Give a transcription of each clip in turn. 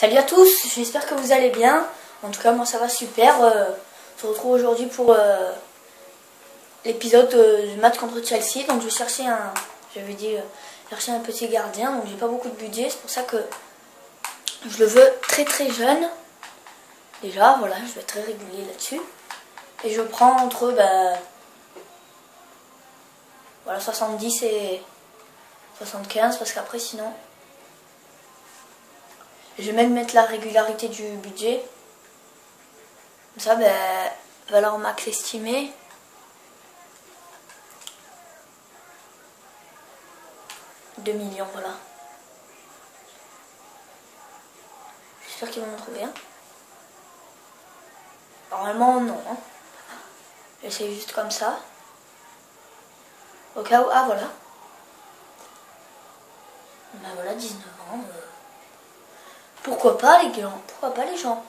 Salut à tous, j'espère que vous allez bien. En tout cas, moi ça va super. On se retrouve aujourd'hui pour l'épisode du match contre Chelsea. Donc je vais chercher chercher un petit gardien. Donc j'ai pas beaucoup de budget, c'est pour ça que je le veux très très jeune. Déjà, voilà, je vais être très régulier là-dessus. Et je prends entre voilà, 70 et 75 parce qu'après sinon... Je vais même mettre la régularité du budget. Comme ça, valeur max estimée. « 2 millions, voilà. J'espère qu'ils vont en trouver un. Normalement, non. Hein. J'essaie juste comme ça. Au cas où... Ah, voilà. Ben voilà, 19 ans. Pourquoi pas les gens? Pourquoi pas les gens?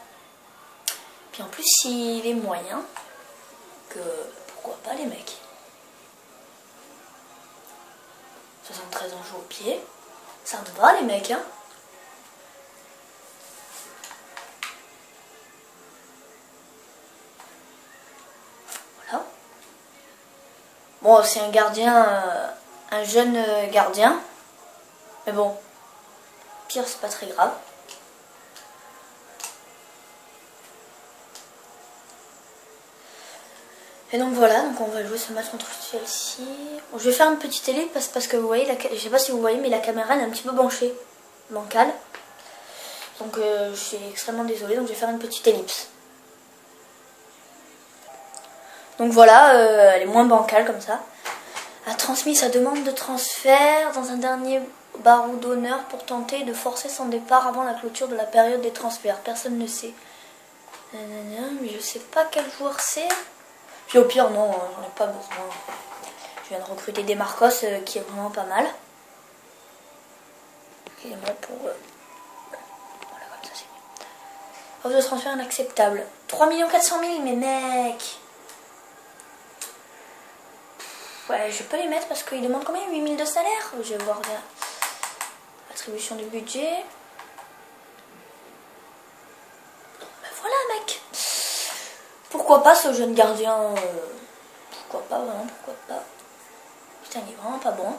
Puis en plus, s'il est moyen, pourquoi pas les mecs? 73 ans joue au pied. Ça me va les mecs, hein? Voilà. Bon, c'est un gardien, un jeune gardien. Mais bon, pire, c'est pas très grave. Et donc voilà, donc on va jouer ce match contre Chelsea. Bon, je vais faire une petite ellipse parce que vous voyez, je sais pas si vous voyez, mais la caméra elle est un petit peu bancale. Donc je suis extrêmement désolée, donc je vais faire une petite ellipse. Donc voilà, elle est moins bancale comme ça. A transmis sa demande de transfert dans un dernier barreau d'honneur pour tenter de forcer son départ avant la clôture de la période des transferts. Personne ne sait. Mais je sais pas quel joueur c'est. Puis au pire, non, j'en ai pas besoin. Je viens de recruter des Marcos qui est vraiment pas mal. Et moi pour... Voilà, comme ça c'est bien. Offre de transfert inacceptable. 3 400 000, mais mec. Ouais, je peux les mettre parce qu'ils demandent combien? 8 000 de salaire. Je vais voir l'attribution du budget. Ben voilà, mec. Pourquoi pas ce jeune gardien pourquoi pas, vraiment, pourquoi pas. Putain, il est vraiment pas bon.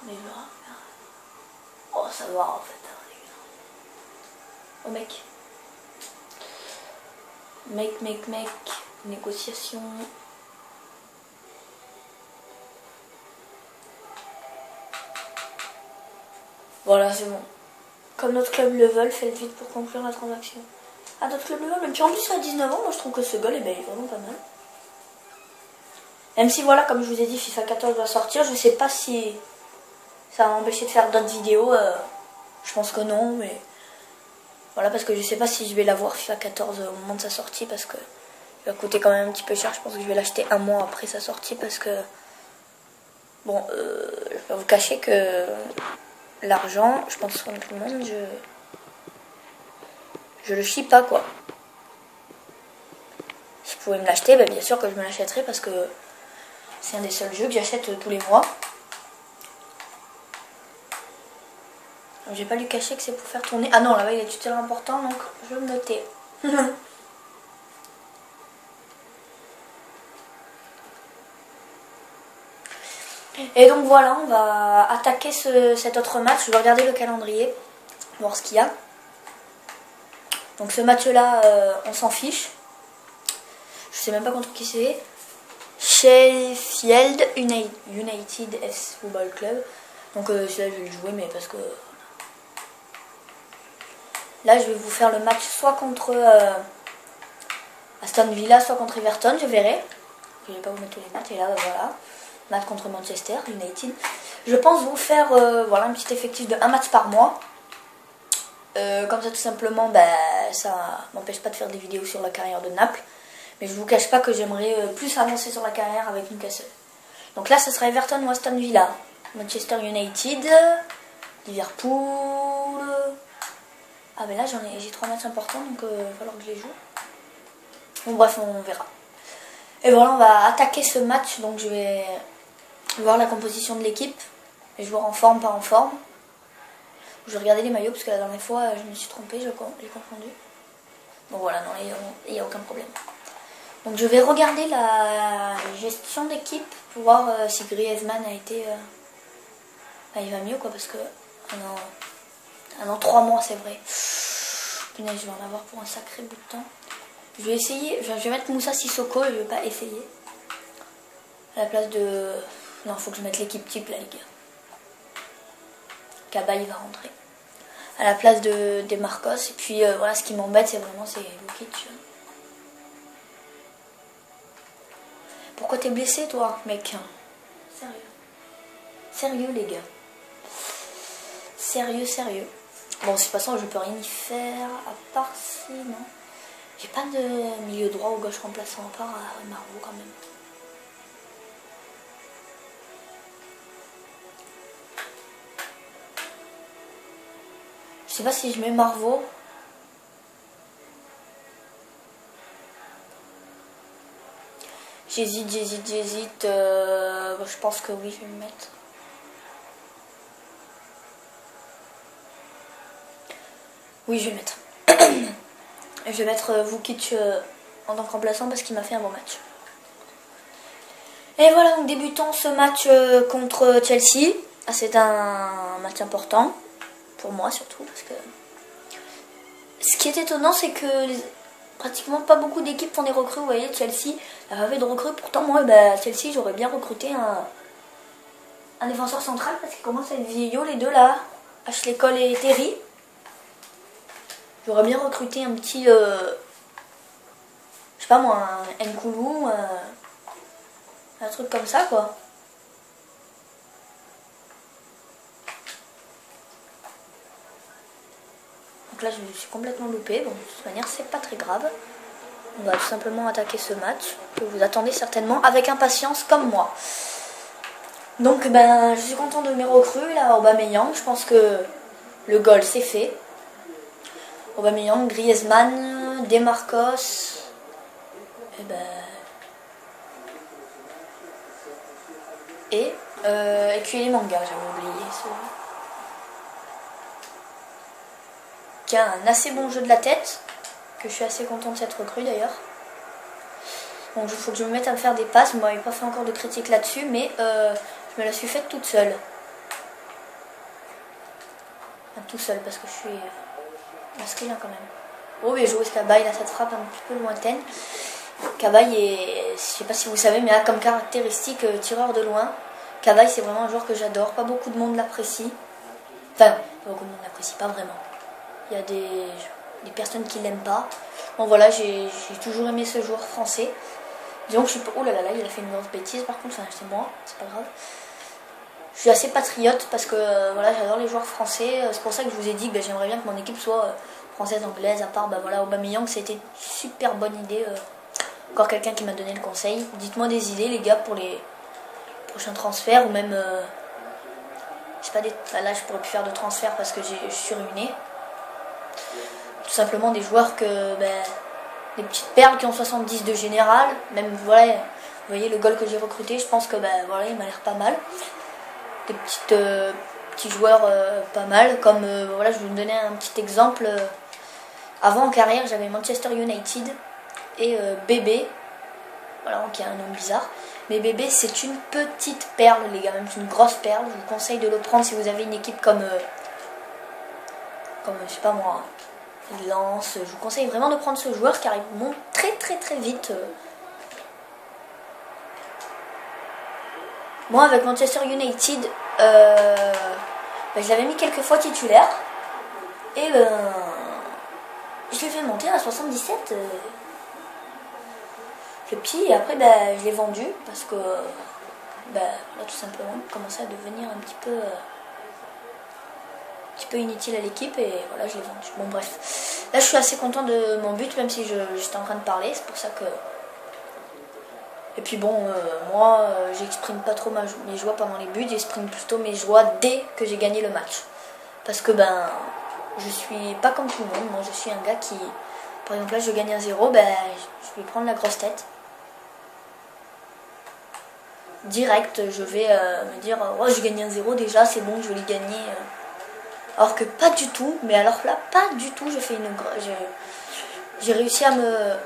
Mais là... Oh, ça va en fait, hein, les gars. Oh, mec. Mec. Négociation. Voilà, c'est bon. Comme notre club le veut, faites vite pour conclure la transaction. Ah, notre club le veut, mais puis en plus, à 19 ans, moi je trouve que ce goal il est vraiment pas mal. Même si, voilà, comme je vous ai dit, FIFA 14 va sortir, je sais pas si ça va m'empêcher de faire d'autres vidéos. Je pense que non, mais voilà, parce que je sais pas si je vais l'avoir FIFA 14 au moment de sa sortie, parce que il va coûter quand même un petit peu cher. Je pense que je vais l'acheter un mois après sa sortie, parce que bon, je vais vous cacher que l'argent, je pense comme tout le monde, je le chie pas, quoi. Si vous pouvez me l'acheter, bien sûr que je me l'achèterai, parce que c'est un des seuls jeux que j'achète tous les mois. J'ai pas lui caché que c'est pour faire tourner. Ah non, là-bas il est tutelle important, donc je vais me noter. Et donc voilà, on va attaquer cet autre match. Je vais regarder le calendrier, voir ce qu'il y a. Donc ce match-là, on s'en fiche. Je sais même pas contre qui c'est. Sheffield United Football Club. Donc celui-là je vais le jouer, mais parce que... Là je vais vous faire le match soit contre Aston Villa, soit contre Everton, je verrai. Je vais pas vous mettre tous les matchs, et là voilà. Match contre Manchester United. Je pense vous faire voilà, un petit effectif de 1 match par mois. Comme ça tout simplement, ça m'empêche pas de faire des vidéos sur la carrière de Naples. Mais je vous cache pas que j'aimerais plus avancer sur la carrière avec Newcastle. Donc là, ce sera Everton ou Aston Villa. Manchester United, Liverpool. Ah mais là j'ai 3 matchs importants, donc il va falloir que je les joue. Bon bref, on verra. Et voilà, on va attaquer ce match. Donc je vais voir la composition de l'équipe. Les joueurs en forme, pas en forme. Je vais regarder les maillots parce que la dernière fois je me suis trompée, j'ai confondu. Bon voilà, non, il n'y a aucun problème. Donc je vais regarder la gestion d'équipe pour voir si Griezmann a été... il va mieux quoi, parce que... un an 3 mois c'est vrai. Punaise, je vais en avoir pour un sacré bout de temps. Je vais essayer, je vais mettre Moussa Sissoko et je vais pas essayer. À la place de... Non, faut que je mette l'équipe type là les gars. Cabaye va rentrer. À la place de Marcos. Et puis voilà, ce qui m'embête c'est Vukic. Pourquoi t'es blessé toi, mec? Sérieux. Sérieux les gars. Sérieux. Bon, de toute façon je peux rien y faire. À part si, non. J'ai pas de milieu droit ou gauche remplaçant à part Marveau quand même. Je sais pas si je mets Marveau. J'hésite. Je pense que oui, je vais me mettre. Oui, je vais mettre. Je vais mettre Vukic en tant que remplaçant parce qu'il m'a fait un bon match. Et voilà, donc débutons ce match contre Chelsea. Ah, c'est un match important. Pour moi surtout, parce que... Ce qui est étonnant, c'est que pratiquement pas beaucoup d'équipes font des recrues. Vous voyez, Chelsea n'a pas fait de recrues. Pourtant, moi, Chelsea, j'aurais bien recruté un défenseur central parce qu'ils commencent à être vieillots, les deux là. Ashley Cole et Terry. J'aurais bien recruté un petit... je sais pas moi, un Nkoulou, un truc comme ça, quoi. Donc là, je me suis complètement loupée. Bon, de toute manière, c'est pas très grave. On va tout simplement attaquer ce match que vous attendez certainement avec impatience comme moi. Donc, je suis content de mes recrues. Là, Aubameyang, je pense que le goal, c'est fait. Aubameyang, Griezmann, Demarcos. Et Ecuele Manga, j'avais oublié. Qui a un assez bon jeu de la tête, que je suis assez content de cette recrue d'ailleurs. Donc il faut que je me mette à me faire des passes. Moi, il n'avait pas fait encore de critique là-dessus, mais je me la suis faite toute seule. Enfin, tout seul parce que je suis masculin quand même. Oh, mais jouer ce Cabaye, là, cette frappe un petit peu lointaine. Cabaye est, je sais pas si vous savez, mais a comme caractéristique tireur de loin. Cabaye, c'est vraiment un joueur que j'adore. Pas beaucoup de monde l'apprécie. Enfin, pas beaucoup de monde l'apprécie, pas vraiment. Il y a des personnes qui l'aiment pas. Bon voilà, j'ai toujours aimé ce joueur français. Disons que je suis... Oh là là, il a fait une grosse bêtise par contre, enfin, c'est moi, c'est pas grave. Je suis assez patriote parce que voilà, j'adore les joueurs français. C'est pour ça que je vous ai dit que j'aimerais bien que mon équipe soit française, anglaise, à part voilà, Aubameyang, c'était une super bonne idée. Encore quelqu'un qui m'a donné le conseil. Dites-moi des idées les gars pour les prochains transferts ou même... je sais pas, là je pourrais plus faire de transfert parce que je suis ruinée. Tout simplement des joueurs que... des petites perles qui ont 70 de général. Même voilà, vous voyez le goal que j'ai recruté, je pense que voilà, il m'a l'air pas mal. Des petits joueurs pas mal, comme voilà, je vais vous donner un petit exemple. Avant en carrière, j'avais Manchester United et Bébé, voilà, qui a un nom bizarre. Mais Bébé, c'est une petite perle, les gars, même une grosse perle. Je vous conseille de le prendre si vous avez une équipe comme je sais pas moi, Lens. Je vous conseille vraiment de prendre ce joueur car il monte très vite. Moi, avec Manchester United, je l'avais mis quelques fois titulaire. Et je l'ai fait monter à 77. Le petit, et après, je l'ai vendu parce que, là, tout simplement, il commençait à devenir un petit peu inutile à l'équipe et voilà, je l'ai vendu. Bon, bref. Là, je suis assez content de mon but, même si j'étais en train de parler. C'est pour ça que... Et puis bon, moi, j'exprime pas trop mes joies pendant les buts, j'exprime plutôt mes joies dès que j'ai gagné le match. Parce que je suis pas comme tout le monde. Moi, je suis un gars qui, par exemple, là, je gagne 1-0, je vais prendre la grosse tête. Direct, je vais me dire, oh, j'ai gagné 1-0 déjà, c'est bon, je vais les gagner. Alors que pas du tout, mais alors là, pas du tout, j'ai réussi à un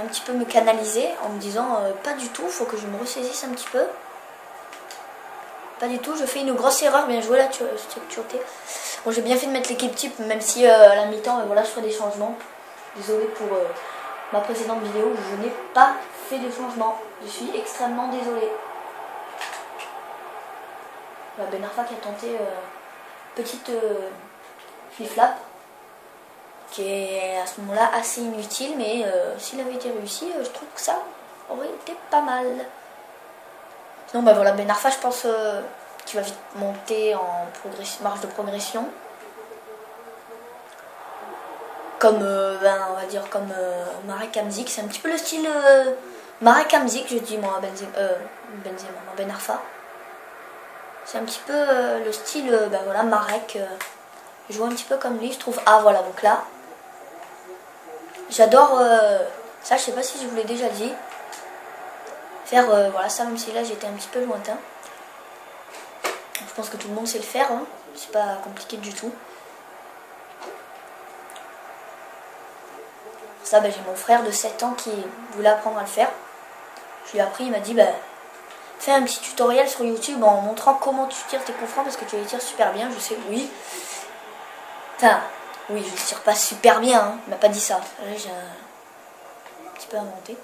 petit peu me canaliser en me disant pas du tout, faut que je me ressaisisse un petit peu. Pas du tout, je fais une grosse erreur, bien joué là, Tioté. Bon, j'ai bien fait de mettre l'équipe type, même si à la mi-temps, voilà, je ferai des changements. Désolée pour ma précédente vidéo où je n'ai pas fait de changement. Je suis extrêmement désolée. Ben Arfa qui a tenté petite flip-flap, qui est à ce moment-là assez inutile, mais s'il avait été réussi, je trouve que ça aurait été pas mal. Sinon, bah voilà, Ben Arfa, je pense qu'il va vite monter en marge de progression. Comme, on va dire, comme Marek Hamzik. C'est un petit peu le style Marek Hamzik, je dis moi, Ben Arfa. C'est un petit peu le style, voilà, Marek. Je joue un petit peu comme lui, je trouve. Ah, voilà, donc là, j'adore ça, je sais pas si je vous l'ai déjà dit. Faire, voilà, ça, même si là, j'étais un petit peu lointain. Je pense que tout le monde sait le faire, hein. C'est pas compliqué du tout. Ça, j'ai mon frère de 7 ans qui voulait apprendre à le faire. Je lui ai appris, il m'a dit, fais un petit tutoriel sur YouTube en montrant comment tu tires tes coups francs parce que tu les tires super bien. Je sais, oui. Enfin, oui, je ne tire pas super bien, hein. Il m'a pas dit ça. Là, j'ai un petit peu inventé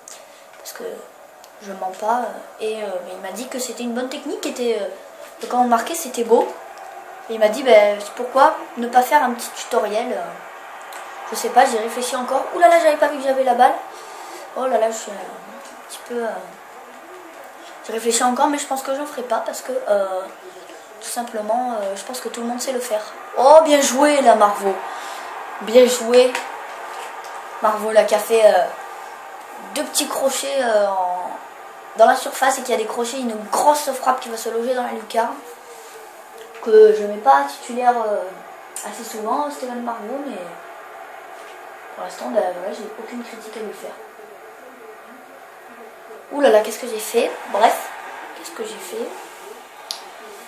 parce que je mens pas. Mais il m'a dit que c'était une bonne technique, que quand on marquait, c'était beau. Et il m'a dit, pourquoi ne pas faire un petit tutoriel. Je sais pas, j'ai réfléchi encore. Ouh là là, j'avais pas vu que j'avais la balle. Oh là là, je suis un petit peu... J'ai réfléchi encore, mais je pense que j'en ferai pas parce que tout simplement, je pense que tout le monde sait le faire. Oh, bien joué là, Marvo. Bien joué. Marvo là qui a fait 2 petits crochets dans la surface et qui a décroché une grosse frappe qui va se loger dans la lucarne. Que je mets pas titulaire assez souvent, Stéphane Marvo, mais... Pour l'instant, voilà, j'ai aucune critique à lui faire. Ouh là là, qu'est-ce que j'ai fait? Bref, qu'est-ce que j'ai fait?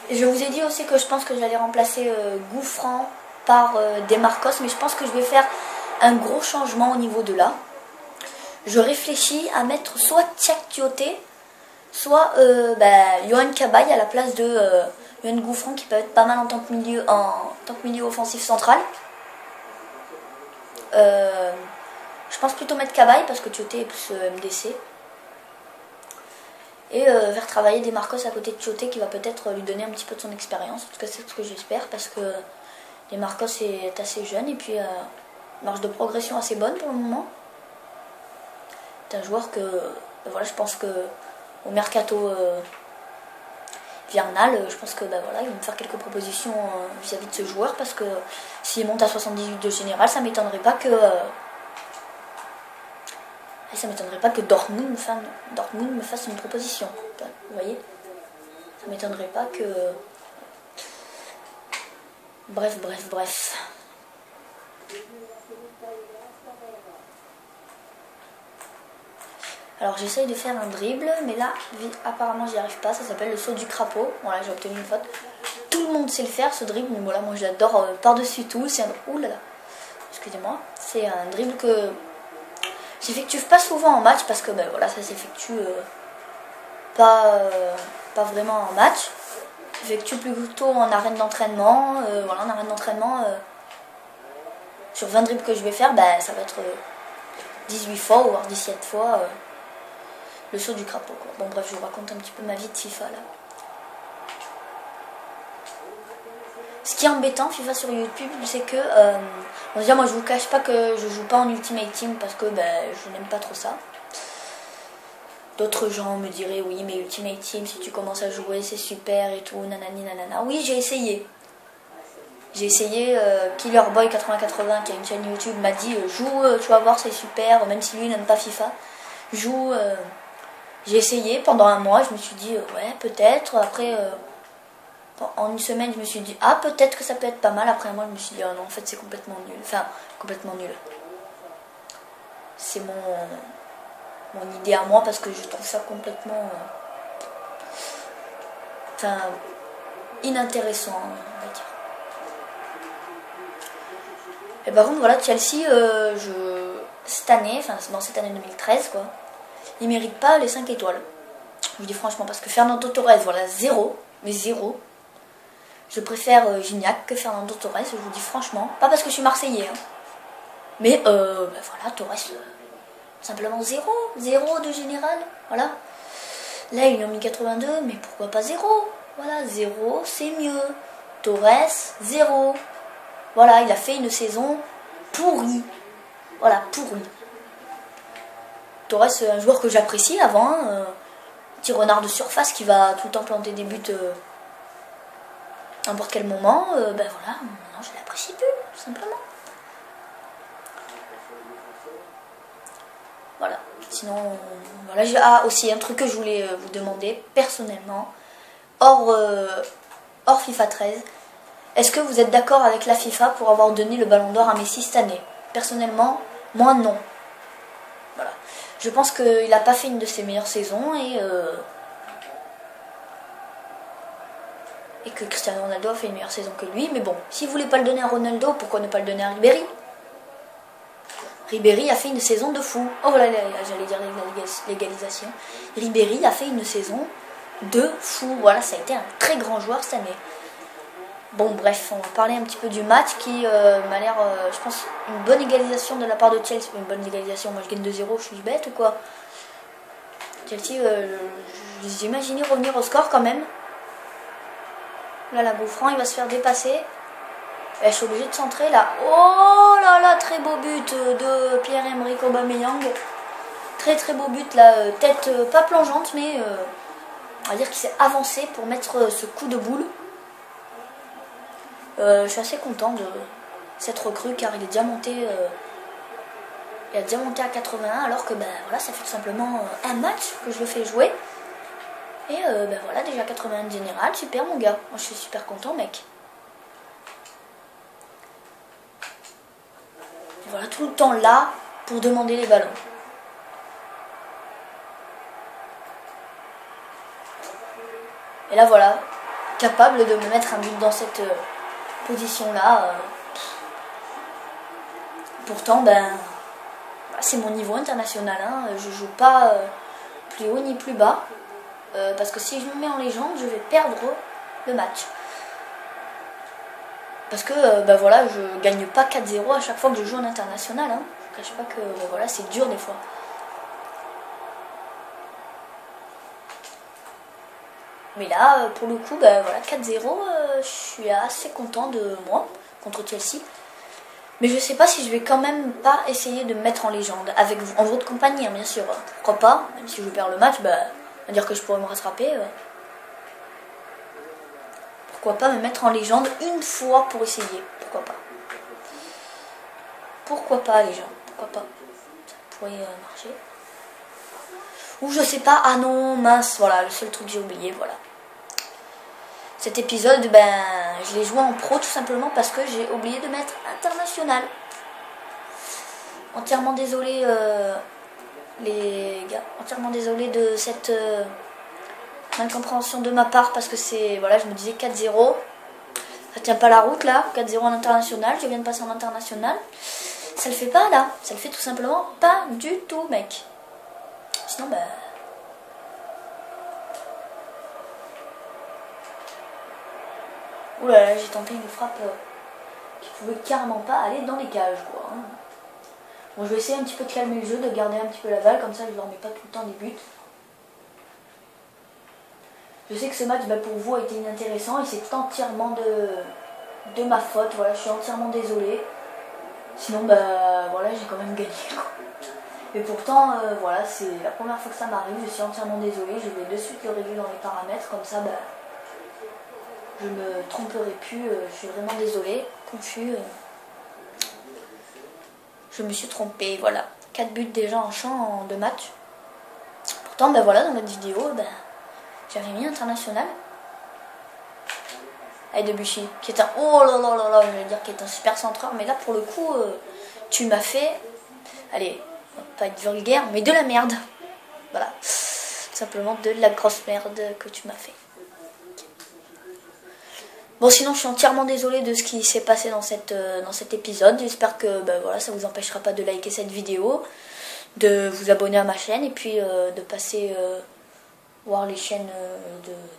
Et je vous ai dit aussi que je pense que j'allais remplacer Gouffran par Demarcos, mais je pense que je vais faire un gros changement au niveau de là. Je réfléchis à mettre soit Tchak Tioté, soit Johan Cabaye à la place de Johan Gouffran qui peut être pas mal en tant que milieu offensif central. Je pense plutôt mettre Cabaye parce que Tioté est plus MDC. Et faire travailler Demarcos à côté de Tioté qui va peut-être lui donner un petit peu de son expérience. En tout cas, c'est ce que j'espère parce que Demarcos est assez jeune et puis marge de progression assez bonne pour le moment. C'est un joueur que, voilà, je pense que au mercato hivernal, je pense que voilà, il va me faire quelques propositions vis-à-vis de ce joueur parce que s'il monte à 78 de général, ça m'étonnerait pas que Dortmund me fasse une proposition. Vous voyez, ça m'étonnerait pas que... Bref. Alors j'essaye de faire un dribble, mais là, apparemment j'y arrive pas. Ça s'appelle le saut du crapaud. Voilà, j'ai obtenu une faute. Tout le monde sait le faire, ce dribble, mais voilà, moi j'adore par-dessus tout. C'est un... Ouh là là, excusez-moi. C'est un dribble que j'effectue pas souvent en match parce que voilà, ça s'effectue pas vraiment en match. J'effectue plutôt en arène d'entraînement. Voilà, en arène d'entraînement, sur 20 dribbles que je vais faire, ça va être 18 fois ou voire 17 fois le saut du crapaud, quoi. Bon bref, je vous raconte un petit peu ma vie de FIFA là. Ce qui est embêtant FIFA sur YouTube, c'est que déjà moi je vous cache pas que je joue pas en Ultimate Team parce que je n'aime pas trop ça. D'autres gens me diraient oui mais Ultimate Team si tu commences à jouer c'est super et tout, nanani nanana. Oui, j'ai essayé. Killer Boy 8080 qui a une chaîne YouTube m'a dit joue, tu vas voir c'est super, même si lui n'aime pas FIFA. Joue. J'ai essayé pendant un mois, je me suis dit ouais peut-être. Après en une semaine je me suis dit ah peut-être que ça peut être pas mal. Après un mois je me suis dit oh non en fait c'est complètement nul. Enfin complètement nul. C'est mon idée à moi parce que je trouve ça complètement inintéressant on va dire. Et par contre, voilà, Chelsea, cette année, enfin dans cette année 2013, quoi, il mérite pas les 5 étoiles. Je vous dis franchement, parce que Fernando Torres, voilà, 0, mais 0. Je préfère Gignac que Fernando Torres, je vous dis franchement. Pas parce que je suis Marseillais, hein. Mais voilà, Torres, simplement 0. 0 de général, voilà. Là, ils lui ont mis 82, mais pourquoi pas 0? Voilà, 0, c'est mieux. Torres, 0. Voilà, il a fait une saison pourrie. Voilà, pourrie. Torres, un joueur que j'apprécie avant, petit renard de surface qui va tout le temps planter des buts à n'importe quel moment. Ben voilà, non, je l'apprécie plus, tout simplement. Voilà, sinon, voilà, j'ai aussi un truc que je voulais vous demander personnellement, hors FIFA 13. Est-ce que vous êtes d'accord avec la FIFA pour avoir donné le ballon d'or à Messi cette année? Personnellement, moi non. Voilà. Je pense qu'il n'a pas fait une de ses meilleures saisons et que Cristiano Ronaldo a fait une meilleure saison que lui. Mais bon, si vous voulez pas le donner à Ronaldo, pourquoi ne pas le donner à Ribéry? Ribéry a fait une saison de fou. Oh voilà, j'allais dire l'égalisation. Ribéry a fait une saison de fou. Voilà, ça a été un très grand joueur cette année. Bon bref, on va parler un petit peu du match qui m'a l'air, je pense, une bonne égalisation de la part de Chelsea. Une bonne égalisation, moi je gagne 2-0, je suis bête ou quoi? Chelsea, je imaginais revenir au score quand même. Là, la Gouffran, il va se faire dépasser. Et je suis obligée de centrer là. Oh là là, très beau but de Pierre-Emerick Aubameyang. Très très beau but là, tête pas plongeante, mais on va dire qu'il s'est avancé pour mettre ce coup de boule. Je suis assez content de cette recrue car il est déjà monté, il a déjà monté à 81 alors que ben voilà, ça fait tout simplement un match que je le fais jouer. Et ben voilà, déjà 81 de général, super mon gars, moi je suis super content mec. Et voilà, tout le temps là pour demander les ballons. Et là voilà, capable de me mettre un but dans cette position là. Pourtant ben c'est mon niveau international, hein. Je joue pas plus haut ni plus bas. Parce que si je me mets en légende, je vais perdre le match. Parce que ben voilà, je gagne pas 4-0 à chaque fois que je joue en international, hein. Je ne cache pas que ben voilà, c'est dur des fois. Mais là, pour le coup, ben voilà, 4-0, je suis assez content de moi contre Chelsea. Mais je sais pas si je vais quand même pas essayer de me mettre en légende avec vous, en votre compagnie, hein, bien sûr. Pourquoi pas, même si je perds le match, ben on va dire que je pourrais me rattraper. Pourquoi pas me mettre en légende une fois pour essayer? Pourquoi pas? Pourquoi pas les gens? Pourquoi pas? Ça pourrait marcher. Ou je sais pas, ah non, mince, voilà, le seul truc que j'ai oublié, voilà. Cet épisode, ben, je l'ai joué en pro tout simplement parce que j'ai oublié de mettre international. Entièrement désolé les gars, entièrement désolé de cette incompréhension de ma part parce que c'est, voilà, je me disais 4-0. Ça tient pas la route là, 4-0 en international, je viens de passer en international. Ça le fait pas là, ça le fait tout simplement pas du tout mec. Sinon ben... Oulala, j'ai tenté une frappe qui pouvait carrément pas aller dans les cages quoi. Bon, je vais essayer un petit peu de calmer le jeu, de garder un petit peu la balle, comme ça je leur mets pas tout le temps des buts. Je sais que ce match bah, pour vous a été inintéressant et c'est entièrement de ma faute, voilà, je suis entièrement désolée. Sinon bah voilà, j'ai quand même gagné. Et pourtant voilà, c'est la première fois que ça m'arrive, je suis entièrement désolée, je vais de suite le régler dans les paramètres, comme ça bah je me tromperai plus, je suis vraiment désolée, confus. Je me suis trompée, voilà. 4 buts déjà en champ en 2 matchs. Pourtant, ben voilà, dans notre vidéo, ben, j'avais mis international. Avec Debuchy, qui est un... Oh là là là là, je vais dire qui est un super centreur. Mais là, pour le coup, tu m'as fait... Allez, pas être vulgaire, mais de la merde. Voilà. Tout simplement de la grosse merde que tu m'as fait. Bon, sinon, je suis entièrement désolée de ce qui s'est passé dans cet épisode. J'espère que voilà, ça vous empêchera pas de liker cette vidéo, de vous abonner à ma chaîne et puis de passer voir les chaînes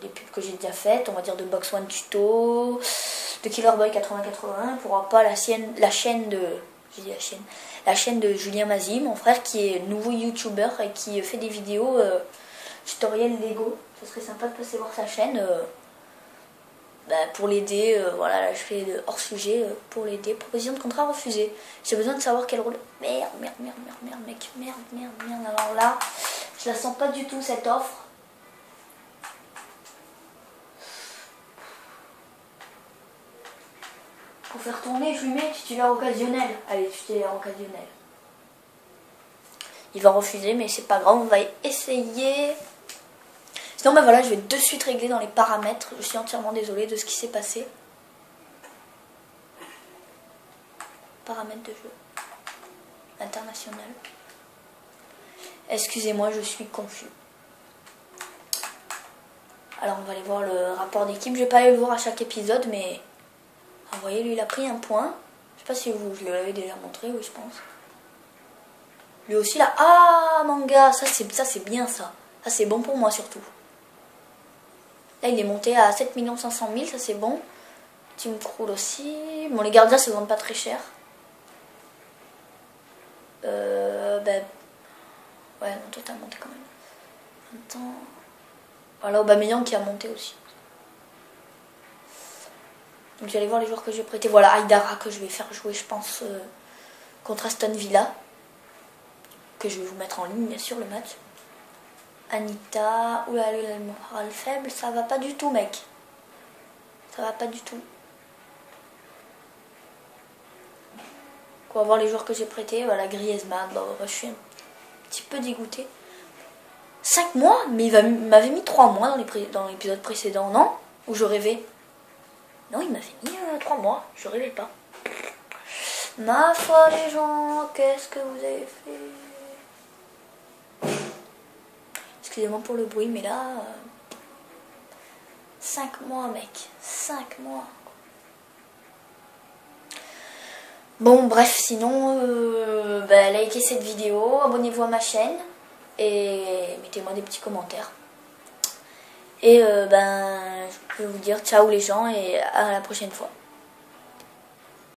des pubs que j'ai déjà faites, on va dire de Box One Tuto, de Killerboy 8081, pourra pas la chaîne de Julien Mazy, mon frère qui est nouveau youtubeur et qui fait des vidéos tutoriels Lego. Ce serait sympa de passer voir sa chaîne pour l'aider. Voilà, là je fais hors sujet pour l'aider. Proposition de contrat refusée. J'ai besoin de savoir quel rôle. Merde, mec, merde. Alors là, je la sens pas du tout cette offre. Pour faire tourner, je lui mets titulaire occasionnel. Allez, titulaire occasionnel. Il va refuser, mais c'est pas grave, on va essayer. Sinon, voilà, je vais de suite régler dans les paramètres. Je suis entièrement désolée de ce qui s'est passé. Paramètres de jeu. International. Excusez-moi, je suis confus. Alors, on va aller voir le rapport d'équipe. Je vais pas aller le voir à chaque épisode, mais... vous voyez, lui, il a pris un point. Je sais pas si je l'avais déjà montré, oui, je pense. Lui aussi, là... Ah, manga, ça, c'est bien, ça. Ça, c'est bon pour moi, surtout. Là, il est monté à 7 500 000, ça, c'est bon. Team Cruel aussi. Bon, les gardiens, ça ne vendent pas très cher. Ouais, non, toi, t'as monté quand même. Attends... Voilà, Aubameyang qui a monté aussi. Donc j'allais voir les joueurs que j'ai prêtés. Voilà, Aïdara que je vais faire jouer, je pense, contre Aston Villa. Que je vais vous mettre en ligne, bien sûr, le match. Anita. Oula, le moral faible. Ça va pas du tout, mec. Ça va pas du tout. On va voir les joueurs que j'ai prêtés. Voilà, Griezmann. Bon, je suis un petit peu dégoûtée. 5 mois? Mais il m'avait mis 3 mois dans l'épisode précédent, non? Ou je rêvais? Non, il m'avait mis 3 mois. Je rêvais pas. Ma foi, les gens, qu'est-ce que vous avez fait? Excusez-moi pour le bruit, mais là... 5 mois, mec. 5 mois. Bon, bref, sinon, likez cette vidéo, abonnez-vous à ma chaîne et mettez-moi des petits commentaires. Et je peux vous dire ciao les gens et à la prochaine fois.